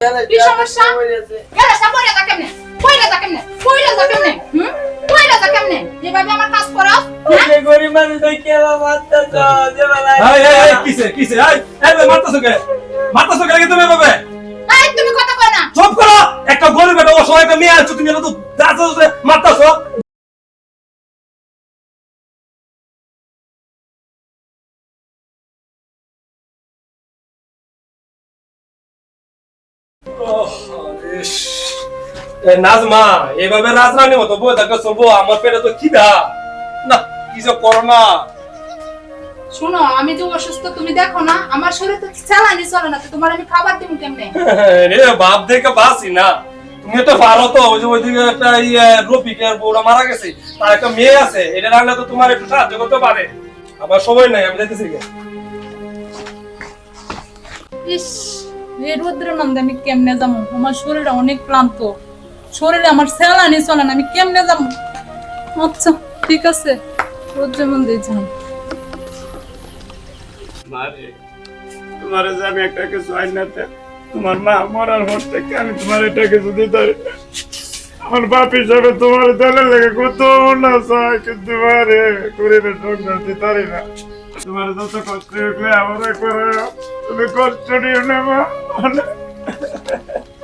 কি সমস্যা? গেলে সাপরে যা কেমনে? কইলা যা কেমনে? কইলা যা কেমনে? কইলা যা কেমনে? যেভাবে আমার কাজ করো? এই গরিব মানুষ তো কেলা মারতেছ যে বেলা এই কিসে এই মারতেছো কে? মারতেছো কে তুমি এভাবে? এই তুমি কথা কই না। চুপ করো। একটা গরিব একটা অসহায় একটা মেয়ে আছো তুমি তো দাঁত মারতেছো। নাজমা এইভাবে রাজরানী মতো বই দেখো চলবো আমার পেটে তো খিদা না কিছু করো না। শোনো আমি যে অসুস্থ তুমি দেখো না আমার শরীরে তো চালানি চলে না তো তোমার আমি খাবার দিব কেমনে? রে বাপ দেখে বাসি না তুমি তো পারো তো ওই যে ওইদিকে একটা রফিকের বউরা মারা গেছে তার একটা মেয়ে আছে এটা রান্না তো তোমার একটু সাহায্য করতে পারে। আমার সময় নাই আমি যাইতেছি। ইস এই রুদ্র নন্দে আমি কেমনে যাবো? আমার শরীরটা অনেক ক্লান্ত, শরীরে আমার চালানি চলে না, আমি কেমনে যাবো? আচ্ছা ঠিক আছে রুদ্র নন্দে যাই। মারে তোমারে যে আমি একটা কিছু আইনাতে তোমার মা মরার পর থেকে আমি তোমার এটা কিছু দিতে পারি না। আমার বাপ হিসাবে তোমার দলে লেগে কত না চাই কিন্তু মারে গরিবের সংসার দিতে পারি না। তোমার যত কষ্ট হলে আমার করে তুমি কষ্ট নিও না মা।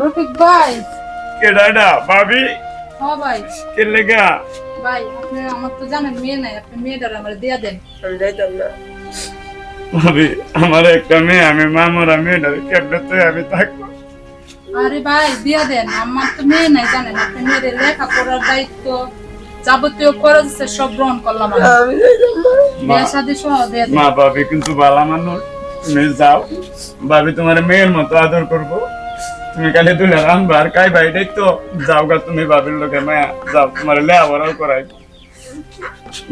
রফিক ভাই। কে ডাডা ভাবি? হ্যাঁ ভাই। কে লেগা? ভাই আপনি আমার তো জানেন মেয়ে নাই, আপনি মেয়েটার আমার দিয়া দেন। আমি যাইতাম না ভাবি, আমার একটা মেয়ে, আমি মামারা মেয়েটার কেমনে আমি থাকবো। আরে ভাই দিয়া দেন, আমার তো মেয়ে নাই জানেন, আপনি মেয়েদের লেখা পড়ার দায়িত্ব যাবতীয় খরচ সব গ্রহণ করলাম আমি। বিয়ে শাদী সহ দিয়া দেন। মা ভাবি কিন্তু ভালো মানুষ, তুমি যাও, ভাবি তোমার মেয়ের মতো আদর করবো। তুমি কালি দুলে রানবা আর কাই ভাই দেখতো যাও গা তুমি ভাবির লোকে মায়া যাও, তোমার লেখাপড়াও করাই।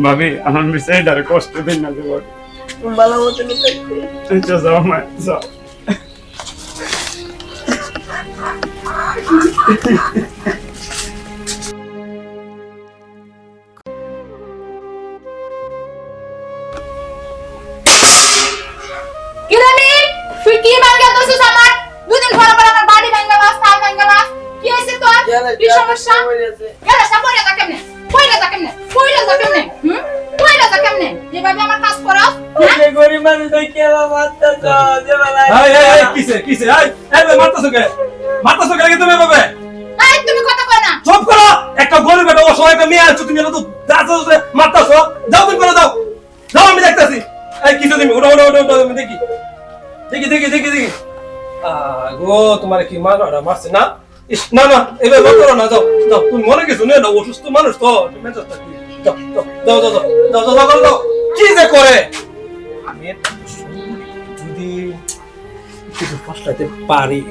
ভাবি আমার বিষয়টার কষ্ট দিন না জীবন ভালো মতো যাও মা যাও। কিরানি তুই কি ভাঙা দছিস আমার? দুদিন পর পর আমার বাড়ি ভাঙালাস, তাল ভাঙালাস। কি হইছে তোর? কি সমস্যা? গেলে সাপরে যা কেমনে? কইলা যা কেমনে? কইলা যা কেমনে? কইলা যা কেমনে? যেভাবে আমার কাজ করো? এই গরিব মানুষ তো কেলা মারতেছ যে বেলা এই কিসে এই মারতেছো কে? মারতেছো কে তুমি এভাবে? এই তুমি কথা কই না। চুপ করো। একটা গরিব একটা অসহায় একটা মেয়ে আছো তুমি তো দাঁত মারতেছো। যাও তুমি করে দাও যাও আমি দেখতেছি। এই কিছু তুমি ওটা আমি দেখি। গো তোমার কি মারছে না? ইস না এভাবে করো না, যাও তুমি মনে কিছু নেই না, অসুস্থ মানুষ তো যাও কি যে করে। আমি যদি কিছু ফসলাতে পারি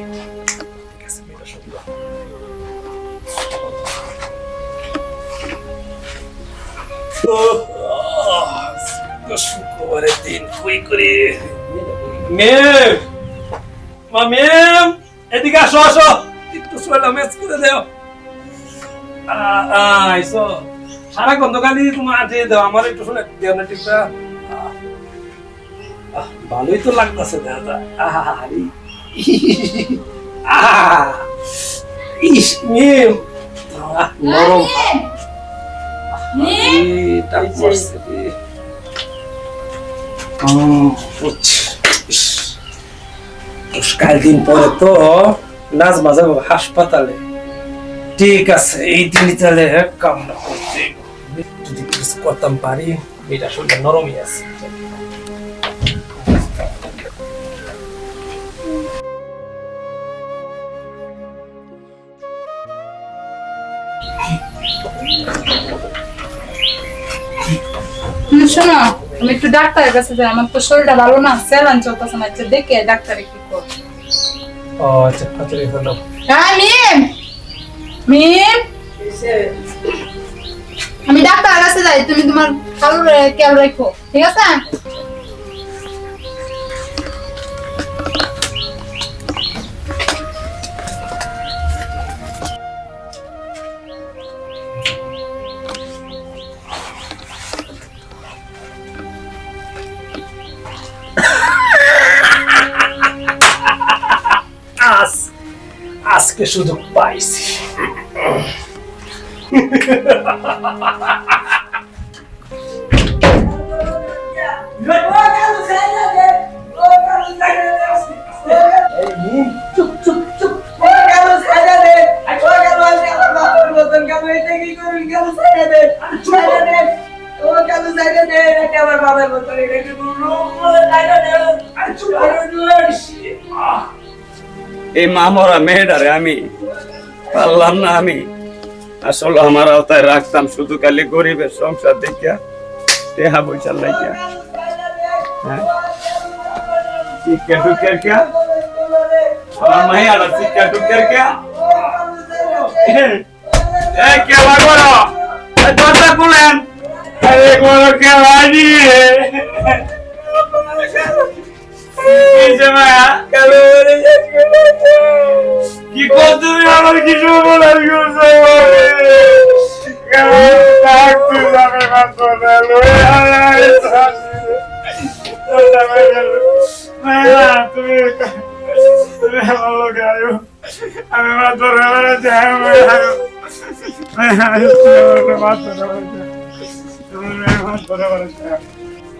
শুক্রবারের দিন কই করে মেম এদিকে আসো একটু শোলা ম্যাচ করে দেও। আইসো সারা গন্ধকালি তোমার আটে দাও, আমার একটু শোনা দেও না টিপটা। ভালোই তো লাগতেছে দাদা। ইস মেম নরম কাল দিন পরে তো নাজমা যাবো হাসপাতালে। ঠিক আছে এই দিন তাহলে কামনা করতে যদি কিছু করতাম পারি, এটা শরীরটা নরমই আছে। শোনো আমি একটু ডাক্তারের কাছে যাই, আমার তো শরীরটা ভালো না, স্যালাইন চলতেছে না, আচ্ছা দেখে ডাক্তারে কি কর। ও আচ্ছা ভালো। হ্যাঁ মিম আমি ডাক্তারের কাছে যাই, তুমি তোমার ভালো খেয়াল রাখো ঠিক আছে? আজকে সুযোগ পাইছি। এই মা মরা মেয়েটারে আমি পারলাম না। আমি আসলে আমার আওতায় রাখতাম শুধু খালি গরিবের সংসার দেখিয়া টেহা বৈশাল লাগিয়া। হ্যাঁ শিক্ষা ঢুকের কে আমার মাইয়ারা শিক্ষা ঢুকের কে এই কে লাগলো দরজা খুলেন। আরে বড় কে লাগি কি কর তুমি আমার কিছু বলার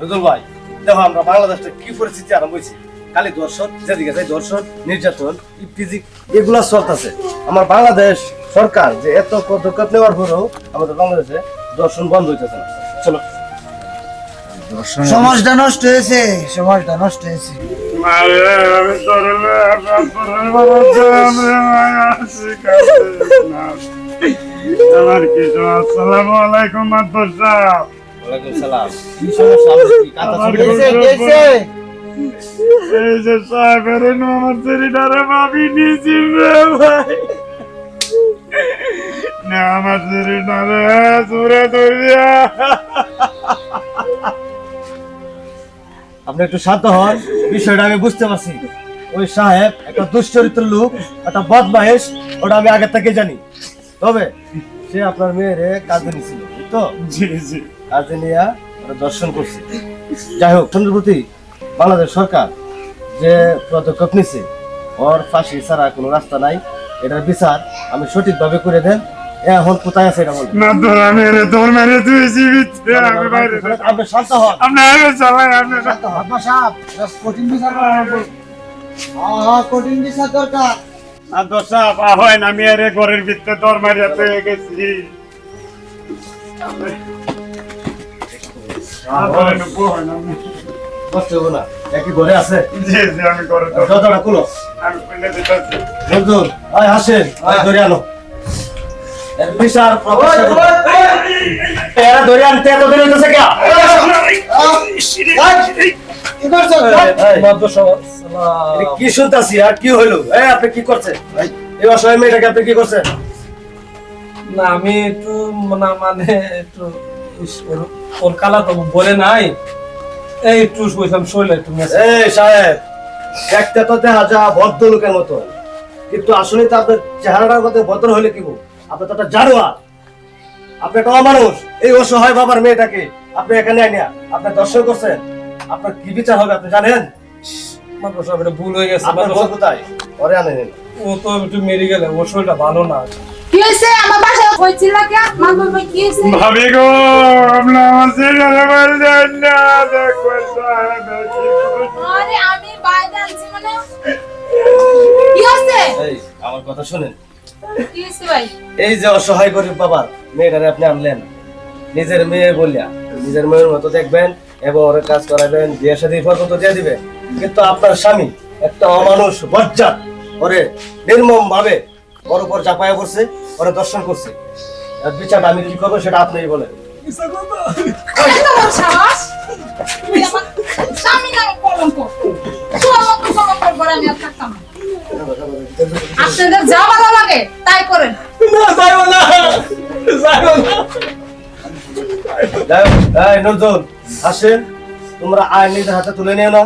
আমি ভাই দেখো আমরা বাংলাদেশটা কি পরিস্থিতি আরম্ভ হয়েছে। খালি দর্শন, যেদিকে যাই দর্শন, নির্যাতন, ইফতিজিক এগুলা চলতেছে। আমার বাংলাদেশ সরকার যে এত পদক্ষেপ নেওয়ার পরেও আমাদের বাংলাদেশে দর্শন বন্ধ হইতেছে না। চলো সমাজটা নষ্ট হয়েছে, সমাজটা নষ্ট হয়েছে। আমার কিছু আসসালামু আলাইকুম মাদবর সাহেব। ওয়ালাইকুম সালাম। কি সমস্যা? কি কথা কেছে এই যে সাহেবের আমার শরীরে ভাবি নিয়েছিল রে ভাই না আমার শরীরে সুরে ধরিয়া। আপনি একটু শান্ত হন, বিষয়টা আমি বুঝতে পারছি। ওই সাহেব একটা দুশ্চরিত্র লোক, একটা বদমাইশ, ওটা আমি আগে থেকে জানি। তবে সে আপনার মেয়েরে কাজে নিয়েছিল, তো জি জি কাজে নিয়ে ওরা দর্শন করছে। যাই হোক, চন্দ্রপতি বাংলাদেশ সরকার যে পদক্ষেপ নিছে, ওর ফাঁসি ছাড়া কোনো রাস্তা নাই। এটার বিচার আমি সঠিকভাবে করে দেন। এখন কোথায় আছে এটা বলেন। না ধরা মেরে তোর মেরে তুই জীবিত আমি বাইরে আপনি শান্ত হন। আপনি আগে চালাই আপনি আব্বা সাহেব, কঠিন বিচার করা লাগবে। হ্যাঁ, কঠিন বিচার দরকার। না দোষা হয় না আমি আরে ঘরের ভিতরে তোর মারিয়া পেয়ে গেছি। কষ্ট হবো না, একই ঘরে আছে। জি জি আমি করে দরজাটা খুলো। আমি খুলে দিতেছি। নজরুল, আয় আসেন, আয় ধরে আনো। এর বিচার প্রকাশ করো। এরা ধরে আনতে এত দেরি হইতেছে কে? কি করছো? মাদবর সাহেব এটা কি শুনতাছি আর কি হইলো? এই আপনি কি করছেন? এই অসহায় মেয়েটাকে আপনি কি করছেন? না আমি একটু মানে একটু ওর কালা তো বলে নাই, এই একটু বললাম শরীরে একটু এই সাহেব, দেখতে তো দেখা যা ভদ্রলোকের মতো, কিন্তু আসলে তো আপনার চেহারাটার মধ্যে ভদ্র হইলে কি বল? আপনি তো একটা জানোয়ার, আপনি একটা অমানুষ। এই অসহায় বাবার মেয়েটাকে আপনি এখানে আনিয়া আপনি দর্শন করছেন, আপনার কি বিচার হবে আপনি জানেন? মাদবর সাহেব এটা ভুল হয়ে গেছে। আপনার ঘর কোথায়? ওরে আনেন। ও তো একটু মেরে গেলে, ওর শরীরটা ভালো না। কি হয়েছে? আমার বাসায় হয়েছিল কে? মাদবর ভাই কি হয়েছে? ভাবি গো আপনি আমার শরীরে মারি যান না দেখবেন সাহেব আরে আমি বাইরে আনছি মানে কি হয়েছে? এই আমার কথা শুনেন। কি হয়েছে ভাই? এই যে অসহায় গরিব বাবার মেয়েটারে আপনি আনলেন, নিজের মেয়ে বলিয়া নিজের মেয়ের মতো দেখবেন এবং ওর কাজ করাবেন, বিয়ে শাদী পর্যন্ত দিয়ে দিবেন। কিন্তু আপনার স্বামী একটা অমানুষ বজ্জাত, ওরে নির্মম ভাবে ওর উপর চাপায়া পড়ছে, ওরে দর্শন করছে। এর বিচারটা আমি কি করবো সেটা আপনিই বলেন। এত বড় সাহস? তুই আমার স্বামী নামে কলঙ্ক। তোর মতো কলঙ্ক করে আমি আর থাকতাম না। আপনাদের যা ভালো লাগে তাই করেন। এই নজরুল, আসেন, তোমরা আইন নিজের হাতে তুলে নিও না।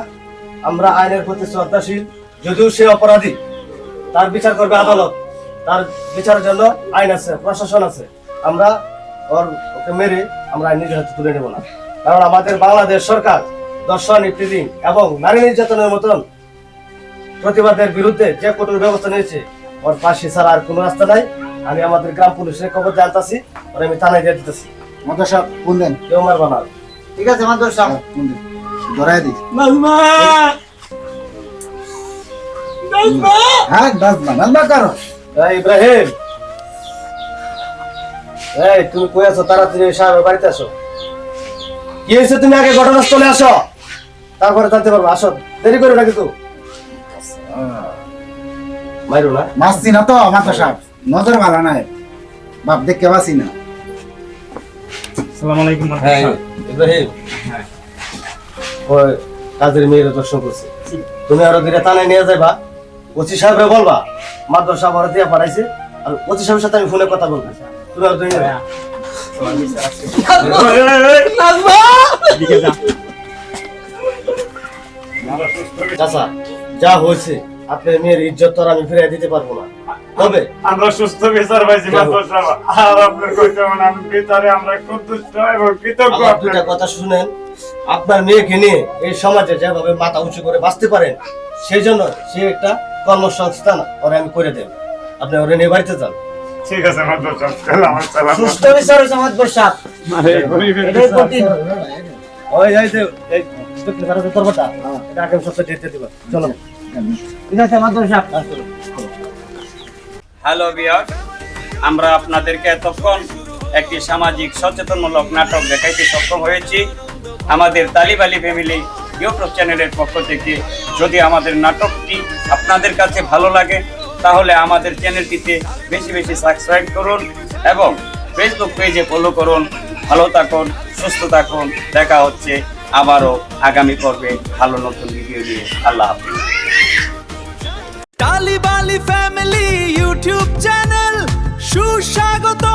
আমরা আইনের প্রতি শ্রদ্ধাশীল। যদিও সে অপরাধী, তার বিচার করবে আদালত। তার বিচারের জন্য আইন আছে, প্রশাসন আছে। আমরা ওকে মেরে আমরা আইন নিজের হাতে তুলে নেব না। কারণ আমাদের বাংলাদেশ সরকার দর্শন, ইফতিজিং এবং নারী নির্যাতনের মতন প্রতিবাদের বিরুদ্ধে যে কঠোর ব্যবস্থা নিয়েছে, ওর ফাঁসি ছাড়া আর কোনো রাস্তা নাই। আমি আমাদের গ্রাম পুলিশের খবর জানতাছি, আর আমি থানায় দিয়ে দিতেছি। মাদ্রাস সাহেব ফোন দেন। কেউ মারবা না। ঠিক আছে মাদ্রাস সাহেব ফোন দেন, ধরাই দিই। নাজমা নাজমা হ্যাঁ নাজমা কারো এই ইব্রাহিম, এই তুমি কই আছো? তাড়াতাড়ি সাহেবের বাড়িতে আসো। কি হয়েছে? তুমি আগে ঘটনাস্থলে আসো, তারপরে জানতে পারবো। আসো, দেরি করো না কিন্তু। মাইরো না। মাসছি না তো মাদ্রাস সাহেব, নজর ভালো নাই, বাপ দেখতে পাচ্ছি না। আসসালামু আলাইকুম। হ্যাঁ ইব্রাহিম, ওই কাজের মেয়ের দর্শন করছে। তুমি আরো ধীরে থানায় নিয়ে যাবা, ওসি সাহেবরে বলবা মাদ্রাসা সাহেব ওরা দিয়ে পাঠাইছে, আর ওসি সাহেবের সাথে আমি ফোনে কথা বলবো। তুমি আরো ধীরে নিয়ে যাবা। চাচা, যা হয়েছে আপনার মেয়ের ইজ্জত তো আর আমি ফিরিয়ে দিতে পারবো না, তবে আমরা সুস্থ বিচার পাইছি মাদ্রাসা, আর আপনার কইতে হবে না, আমি বিচারে আমরা সন্তুষ্ট এবং কৃতজ্ঞ। আমার দুটা কথা শুনেন। আপনার মেয়েকে নিয়ে এই সমাজে যেভাবে মাথা উঁচু করে বাঁচতে পারেন, সেই জন্য সে একটা কর্মসংস্থান ওরে আমি করে দেব। আপনি ওরে নিয়ে বাড়িতে যান। ঠিক আছে মাদ্রাসা, সালাম সালাম। সুস্থ বিচার হয়েছে মাদ্রাস সাহেব। আরে গরিবের এটাই প্রতি ওই যাই যে এই তরবাটা এটা আগামী সপ্তাহে দিতে দিবা। চলো। ঠিক আছে মাদ্রাস সাহেব। হ্যালো ভিউয়ার্স, আমরা আপনাদেরকে এতক্ষণ একটি সামাজিক সচেতনমূলক নাটক দেখাইতে সক্ষম হয়েছি আমাদের তালিব আলী ফ্যামিলি ইউটিউব চ্যানেলের পক্ষ থেকে। যদি আমাদের নাটকটি আপনাদের কাছে ভালো লাগে তাহলে আমাদের চ্যানেলটিতে বেশি বেশি সাবস্ক্রাইব করুন এবং ফেসবুক পেজে ফলো করুন। ভালো থাকুন, সুস্থ থাকুন। দেখা হচ্ছে আবারও আগামী পর্বে ভালো নতুন ভিডিও নিয়ে। আল্লাহ হাফিজ। Talib Ali family YouTube channel সুস্বাগত।